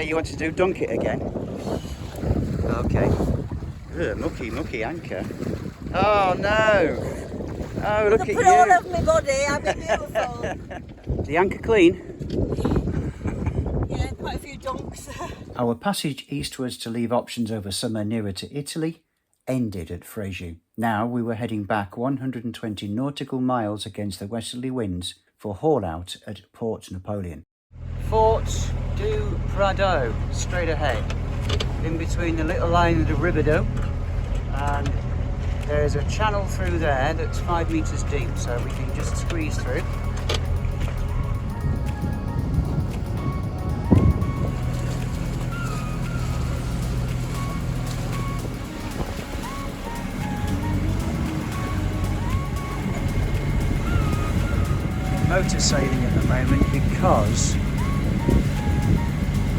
you want to do? Dunk it again? Okay. Ugh, mucky anchor. Oh no! Oh, look at you! Put all over my body, I'd be beautiful. The anchor clean? Yeah, quite a few dunks. Our passage eastwards to leave options over summer nearer to Italy ended at Frejus. Now we were heading back 120 nautical miles against the westerly winds for haul out at Port Napoleon. Fort du Prado, straight ahead, in between the little line of the Riviera, and there's a channel through there that's 5 metres deep, so we can just squeeze through. Motor sailing at the moment because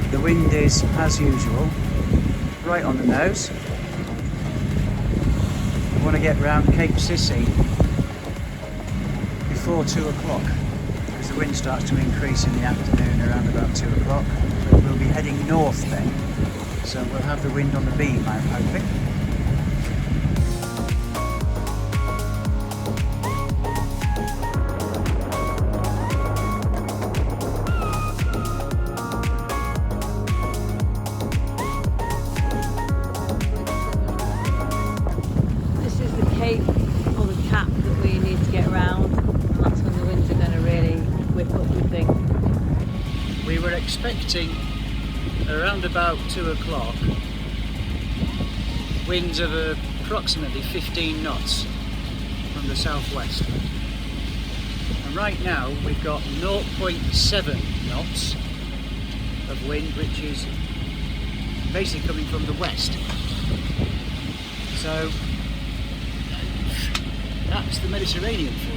the wind is, as usual, right on the nose. We want to get round Cape Sissi before 2 o'clock because the wind starts to increase in the afternoon around about 2 o'clock. But we'll be heading north then, so we'll have the wind on the beam, I'm hoping. Or the cap that we need to get around, and that's when the winds are going to really whip up, we think. We were expecting around about 2 o'clock winds of approximately 15 knots from the southwest, and right now we've got 0.7 knots of wind, which is basically coming from the west. So that's the Mediterranean for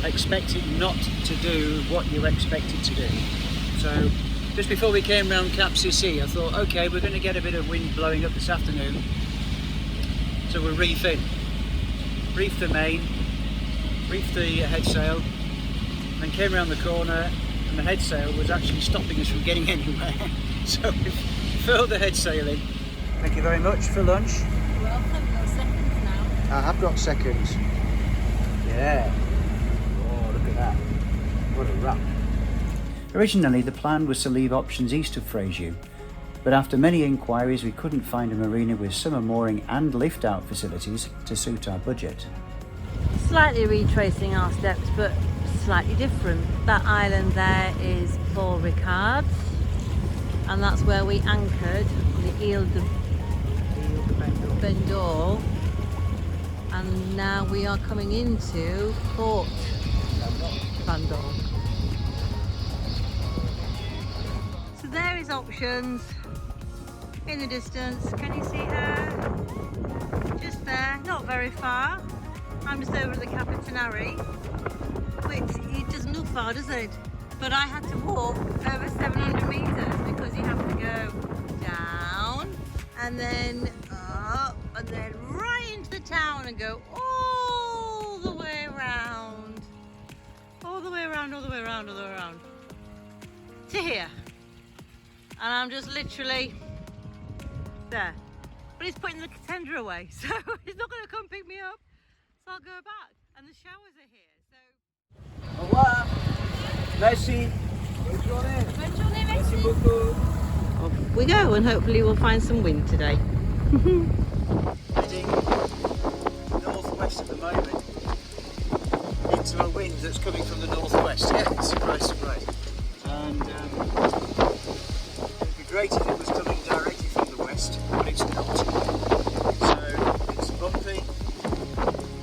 you. Expect it not to do what you expect it to do. So just before we came round Cap Sissi, I thought, okay, we're going to get a bit of wind blowing up this afternoon, so we'll reef in. Reef the main, reef the head sail, and came round the corner and the head sail was actually stopping us from getting anywhere. So we furled the head sail in. Thank you very much for lunch. I have got seconds. Yeah. Oh, look at that. What a wrap. Originally, the plan was to leave options east of Frejus, but after many inquiries, we couldn't find a marina with summer mooring and lift-out facilities to suit our budget. Slightly retracing our steps, but slightly different. That island there is Paul Ricard, and that's where we anchored on the Ile de Vendôme. And now we are coming into Port Vendôme. So there is options in the distance. Can you see her? Just there, not very far. I'm just over at the Capitanari, which it doesn't look far, does it? But I had to walk over 700 meters because you have to go down and then up and then right into the town and go all the way around, all the way around, all the way around, all the way around to here. And I'm just literally there. But he's putting the tender away, so he's not going to come pick me up. So I'll go back. And the showers are here, so... Au revoir. Merci. Bonne journée. Bonne journée, merci. Merci beaucoup. Off we go, and hopefully we'll find some wind today. Heading northwest at the moment into a wind that's coming from the northwest. Yeah, surprise, surprise. And it would be great if it was coming directly from the west, but it's not. So it's bumpy.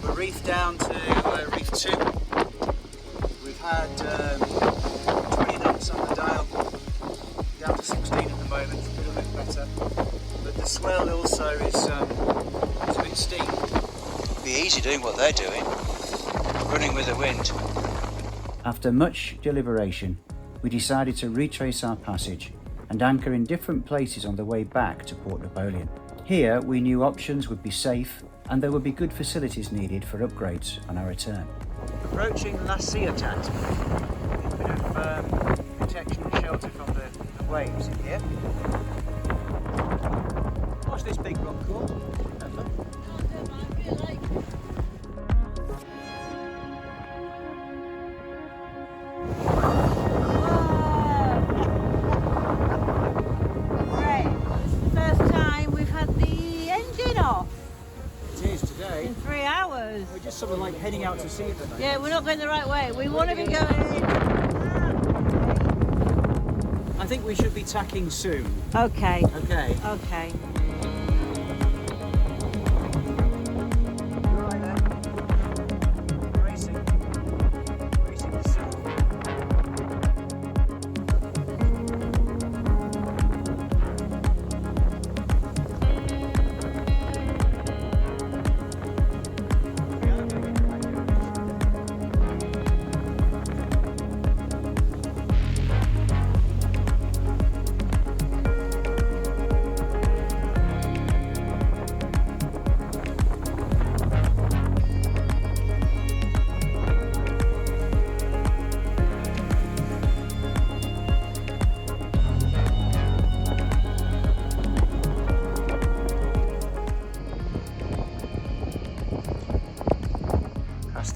We're reefed down to reef 2. We've had 20 knots on the dial, down to 16 at the moment, a little bit better. But the swell also is a bit steep. It'd be easy doing what they're doing, running with the wind. After much deliberation, we decided to retrace our passage and anchor in different places on the way back to Port Napoleon. Here we knew options would be safe and there would be good facilities needed for upgrades on our return. Approaching La Ciotat, a bit of protection and shelter from the waves in here. Watch this big rock call. In 3 hours. We're just sort of like heading out to sea at the moment. Yeah, we're not going the right way. We want to be going. I think we should be tacking soon. Okay. Okay. Okay. You're right there. Racing. Racing the sun.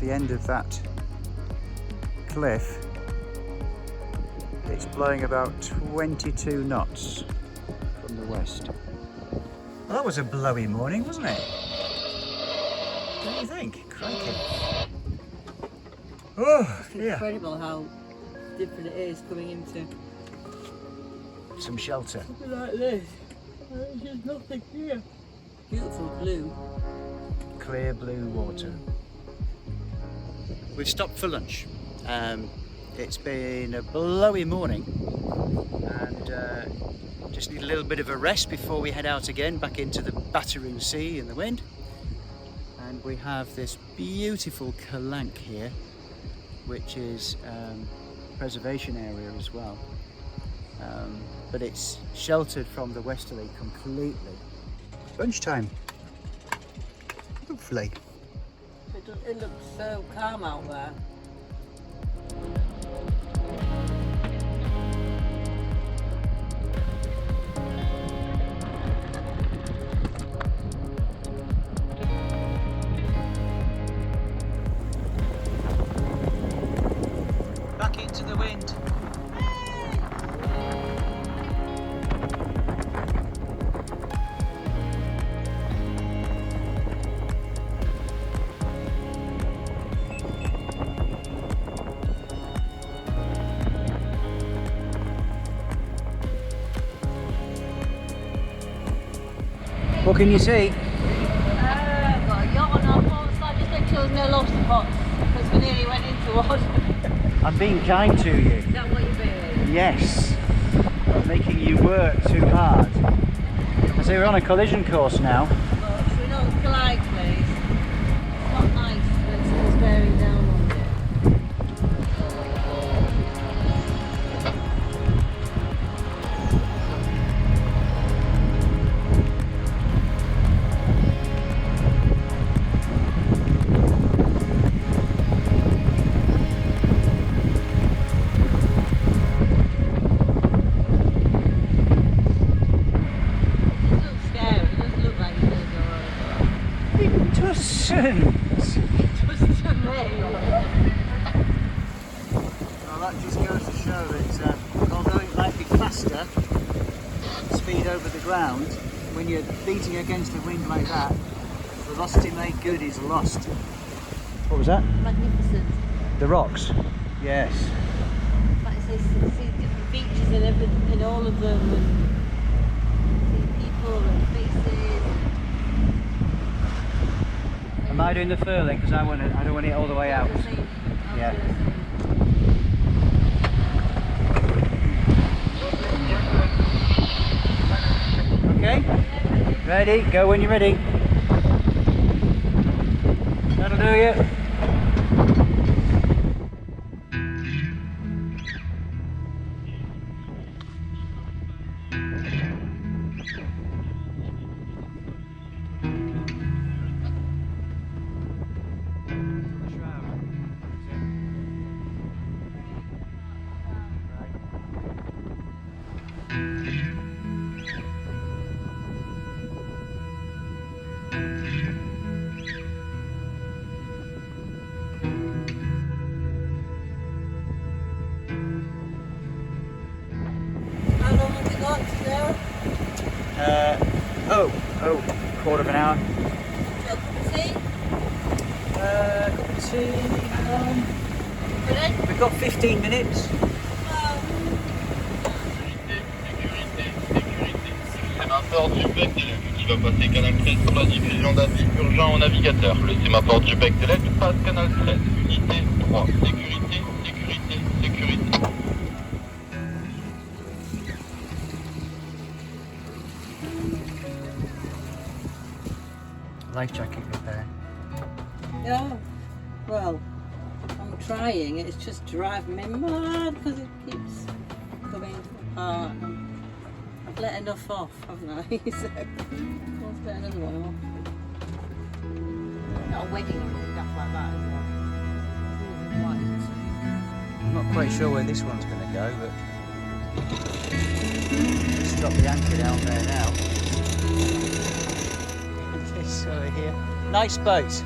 The end of that cliff, it's blowing about 22 knots from the west. Well, that was a blowy morning, wasn't it? What do you think? Crikey. Oh, It's yeah. incredible how different it is coming into Some shelter. something like this. There's just nothing here. Beautiful blue. Clear blue water. We've stopped for lunch. It's been a blowy morning and just need a little bit of a rest before we head out again back into the battering sea and the wind. And we have this beautiful calanque here, which is preservation area as well. But it's sheltered from the westerly completely. Lunchtime. Lovely. It looks so calm out there. Back into the wind. What can you see? I've got a yacht on our port side. Just make sure there's no lobster pots because we nearly went into one. I'm being kind to you. Is that what you're doing? Yes. I'm making you work too hard. I say we're on a collision course now. Well, should we not collide, please? It's not nice when someone's bearing down on you. Well, that just goes to show that although it might be faster, speed over the ground, when you're beating against the wind like that, velocity made good is lost. What was that? Magnificent. The rocks? Yes. Like I say, see different features in everything, in all of them, and see people and faces. Am I doing the furling? Because I don't want it all the way out. Yeah. Okay? Ready? Go when you're ready. That'll do you. quarter of an hour. Got a cup of tea? Cup of tea, hang on. Ready? We've got 15 minutes. Sémaphore du bec de l'Aigle qui va passer canal 13 pour la diffusion d'avis urgent au navigateur. Le sémaphore du bec de l'Aigle passe canal 13. Unité 3. Sécurité, sécurité, sécurité. Life jacket repair. Yeah. Well, I'm trying. It's just driving me mad because it keeps coming apart. I've let enough off, haven't I? So let's let another one off. Not a wedding or stuff like that, is it? White. I'm not quite sure where this one's going to go, but let's drop the anchor down there now. This over here. Nice boat.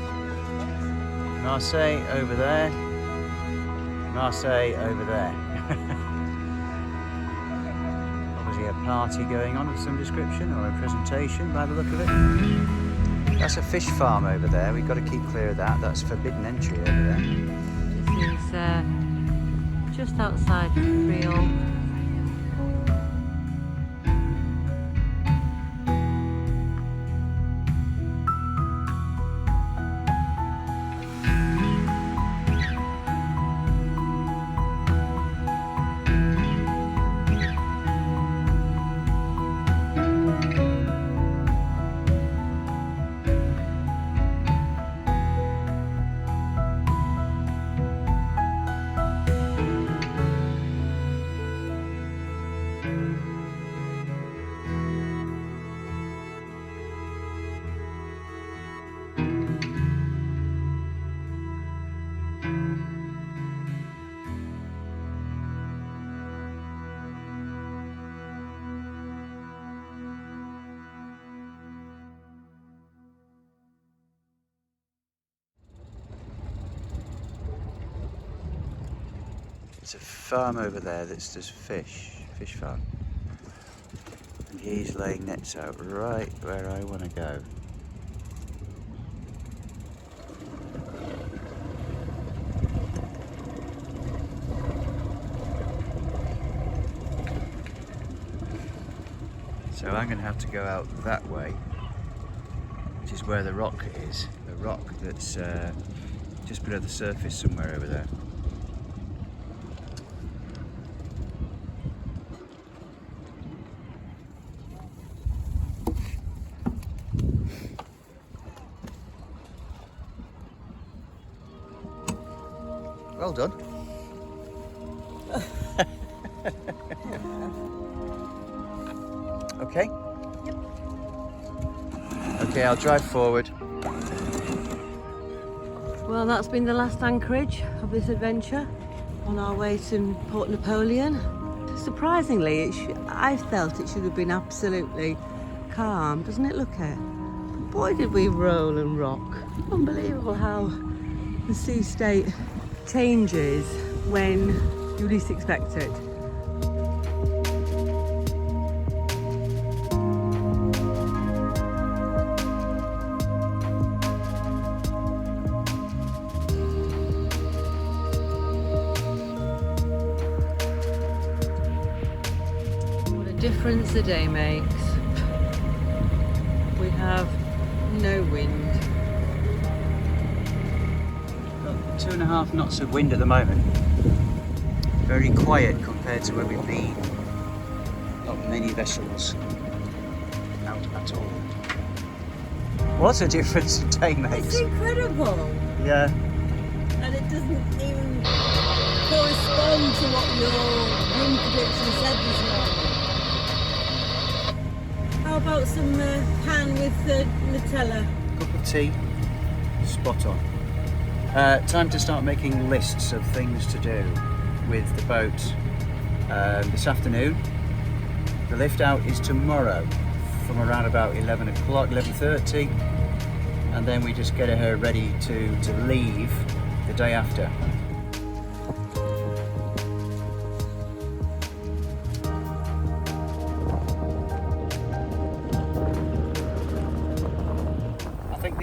Marseille over there. Marseille over there. Obviously a party going on of some description or a presentation by the look of it. That's a fish farm over there. We've got to keep clear of that. That's forbidden entry over there. This is just outside Frejus. There's a farm over there that's just fish farm. And he's laying nets out right where I want to go. So I'm going to have to go out that way, which is where the rock is. The rock that's just below the surface somewhere over there. Well done. Okay? Yep. Okay, I'll drive forward. Well, that's been the last anchorage of this adventure on our way to Port Napoleon. Surprisingly, I felt it should have been absolutely calm, doesn't it look it? But boy did we roll and rock. Unbelievable how the sea state changes when you least expect it. What a difference a day makes. We have no wind. 2.5 knots of wind at the moment. Very quiet compared to where we've been. Not many vessels out at all. What a difference a day makes. It's incredible. Yeah. And it doesn't even correspond to what your wind prediction said this morning. How about some pan with Nutella? Cup of tea. Spot on. Time to start making lists of things to do with the boat this afternoon. The lift out is tomorrow from around about 11 o'clock, 11:30, and then we just get her ready to leave the day after.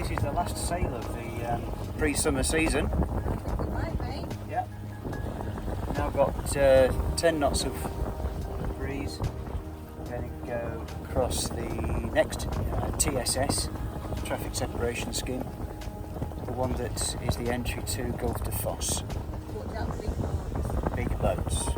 this is the last sail of the pre-summer season. Might be. Yeah. Now got 10 knots of breeze. We're going to go across the next TSS, traffic separation scheme, the one that is the entry to Gulf de Fosse. What, that big box? Big boats.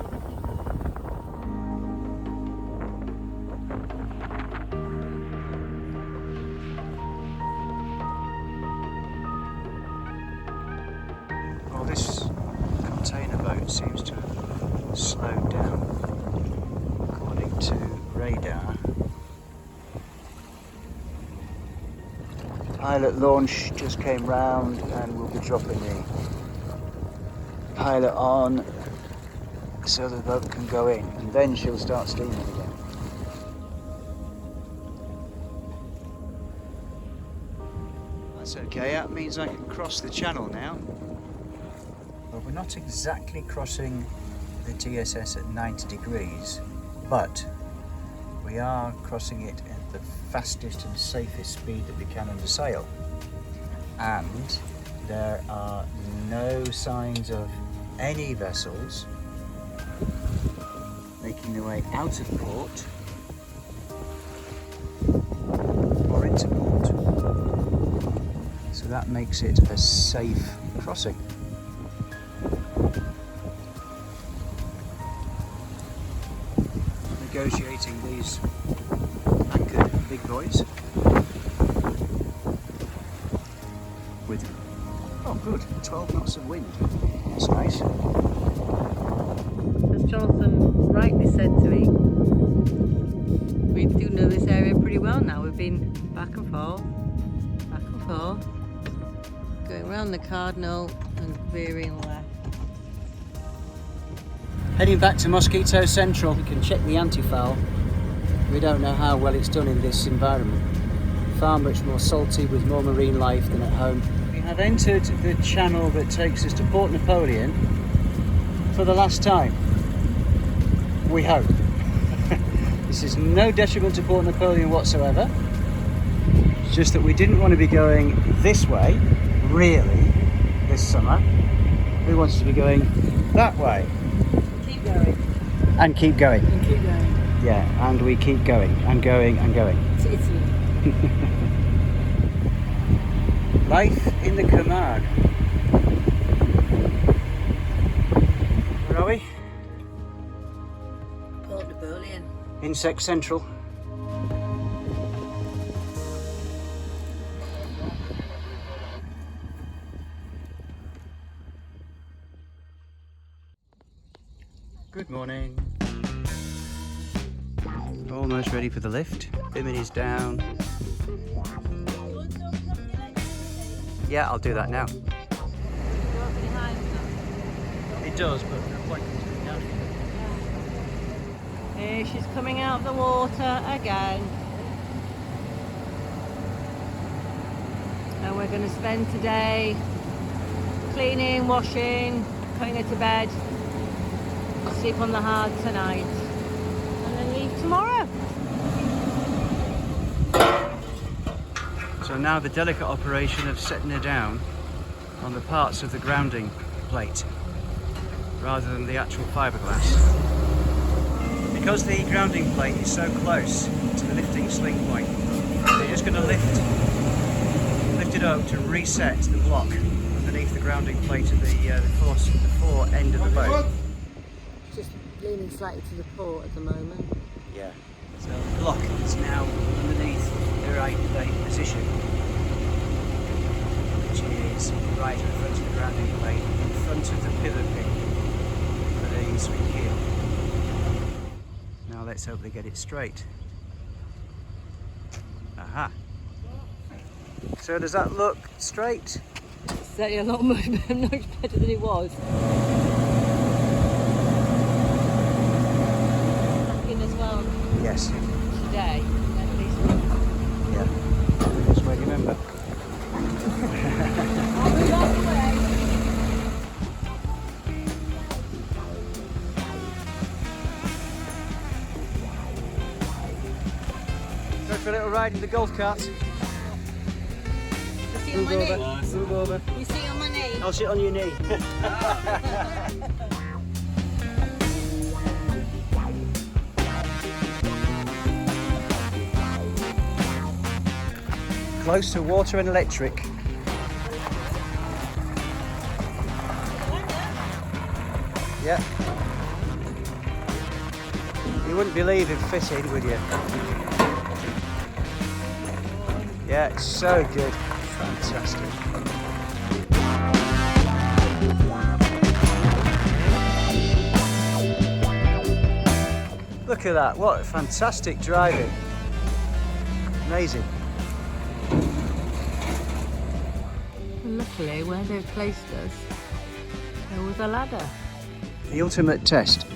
Well, this container boat seems to have slowed down according to radar. Pilot launch just came round and we'll be dropping the pilot on so the boat can go in, and then she'll start steaming again. That's okay, that means I can cross the channel now. Well, we're not exactly crossing the TSS at 90 degrees, but we are crossing it at the fastest and safest speed that we can under sail. And there are no signs of any vessels making their way out of port or into port. So that makes it a safe crossing. Negotiating these anchored big boys with, oh good, 12 knots of wind. That's nice. As Jonathan rightly said to me, we do know this area pretty well now. We've been back and forth, going around the Cardinal and veering left. Heading back to Mosquito Central, you can check the anti-foul. We don't know how well it's done in this environment. Far much more salty with more marine life than at home. We have entered the channel that takes us to Port Napoleon for the last time. We hope. This is no detriment to Port Napoleon whatsoever. It's just that we didn't want to be going this way, really, this summer. We wanted to be going that way. Keep going. And keep going. And keep going. Yeah, and we keep going and going and going. To Italy. Life in the Camargue. Where are we? Port Napoleon. Insect Central. Good morning. Almost ready for the lift. Bimming is down. Yeah, I'll do that now. It does, but no point in doing that. Here she's coming out of the water again. And we're going to spend today cleaning, washing, putting her to bed, sleep on the hard tonight, and then leave tomorrow. So now the delicate operation of setting her down on the parts of the grounding plate rather than the actual fiberglass. Because the grounding plate is so close to the lifting sling point, they're just going to lift it up to reset the block underneath the grounding plate of the fore end of the boat. Just leaning slightly to the port at the moment. Yeah. So the block is now underneath the right position, which is right in front of the grounding plate, in front of the pivot pin for the swing keel. Now let's hope they get it straight. Aha. So does that look straight? It's certainly a lot much better than it was. In as well. Yes. Today, at least. Yeah. Just wait, remember. I'll be right away. Go for a little ride in the golf cart. Just sit on my knee. Move over. You sit on my knee. I'll sit on your knee. Close to water and electric. Yeah. You wouldn't believe it fitted, would you? Yeah, it's so good. Fantastic. Look at that, what fantastic driving. Amazing. Luckily, where they've placed us, there was a ladder. The ultimate test.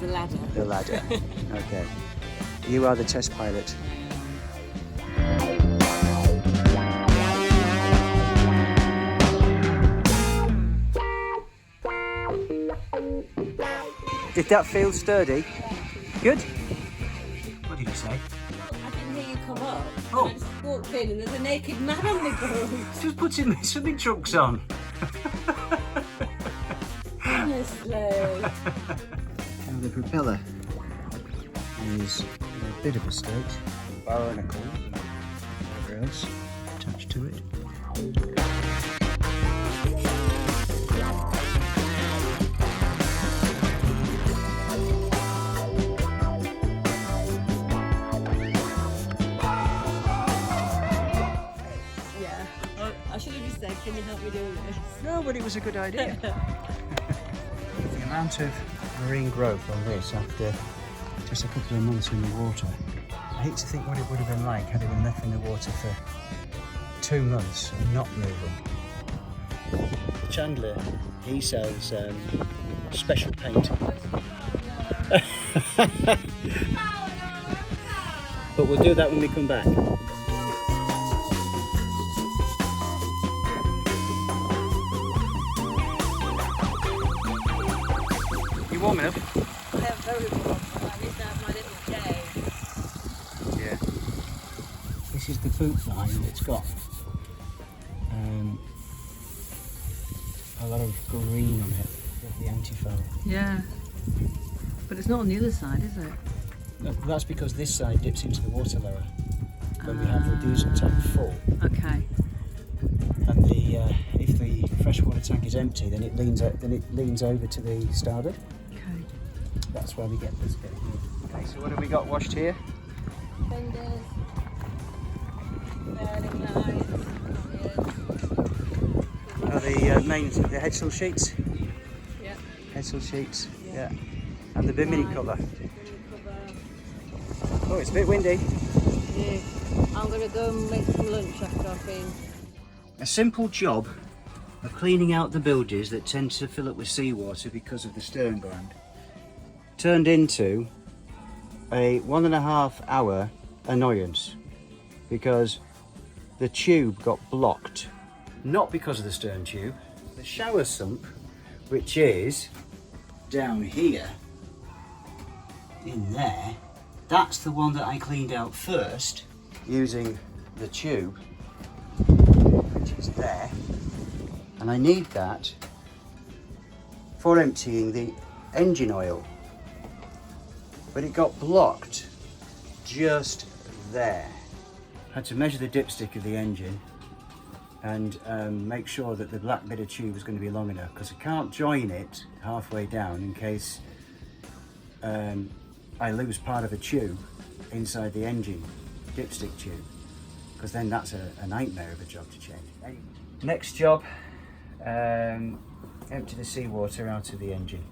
The ladder. The ladder. Okay. You are the test pilot. Did that feel sturdy? Good? What did you say? I didn't hear you come up. Oh. I just walked in and there's a naked man on the ground. Just putting my swimming trunks on. Honestly. Now the propeller is a bit of a state, barnacle, whatever else attached to it. Yeah. I should have just said, can you help me do this? No, but it was a good idea. The amount of marine growth on this after just a couple of months in the water. I hate to think what it would have been like had it been left in the water for 2 months and not moving. Chandler, he sells special paint. But we'll do that when we come back. You warm enough? I am very warm. I need to have my little cave. Yeah. This is the boot line that's got a lot of green on it, the antifoam. Yeah. But it's not on the other side, is it? No, that's because this side dips into the water lower when we have the diesel tank full. Okay. And if the freshwater tank is empty, then it leans over to the starboard. Okay. That's why we get this bit here. Okay, so what have we got washed here? Fenders. Bearing lights. The headsail sheets. Yeah. Headsail sheets. Yeah. And the bimini cover. Oh, it's a bit windy. Yeah. I'm going to go and make some lunch after I've been. A simple job of cleaning out the bilges that tend to fill up with seawater because of the stern gland turned into a 1.5 hour annoyance because the tube got blocked. Not because of the stern tube, the shower sump, which is down here in there, that's the one that I cleaned out first using the tube, which is there, and I need that for emptying the engine oil, but it got blocked just there. Had to measure the dipstick of the engine and make sure that the black bit of tube is going to be long enough, because I can't join it halfway down in case I lose part of a tube inside the engine dipstick tube, because then that's a nightmare of a job to change. Anyway, next job, empty the seawater out of the engine.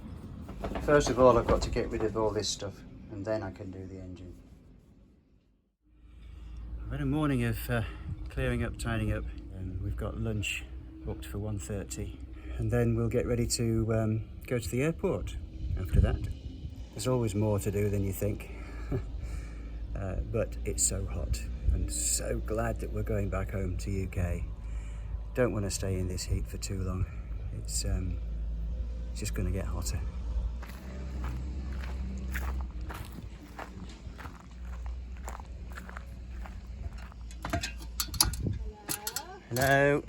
First of all, I've got to get rid of all this stuff and then I can do the engine. I've had a morning of clearing up, tidying up, and we've got lunch booked for 1:30, and then we'll get ready to go to the airport after that. There's always more to do than you think, but it's so hot. I'm so glad that we're going back home to UK. Don't want to stay in this heat for too long. It's just going to get hotter. Hello.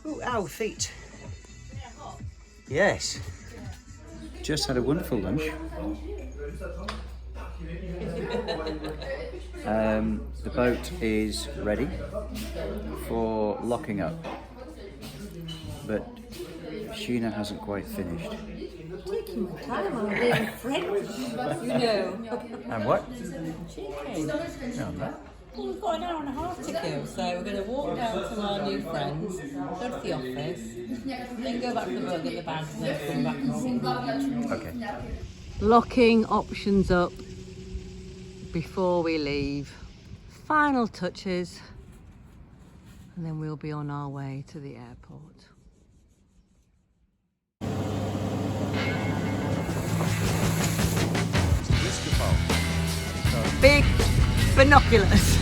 Oh, ow, feet. Yes. Just had a wonderful lunch. The boat is ready for locking up, but Sheena hasn't quite finished. Taking my time, I'm being French, you know. And what? Cheeky. No, I'm not. Well, we've got an hour and a half to go, so we're going to walk down to our new friends, go to the office, then go back to the boat, get the bags, and then come back and see. Okay. Locking options up before we leave. Final touches, and then we'll be on our way to the airport. Big binoculars.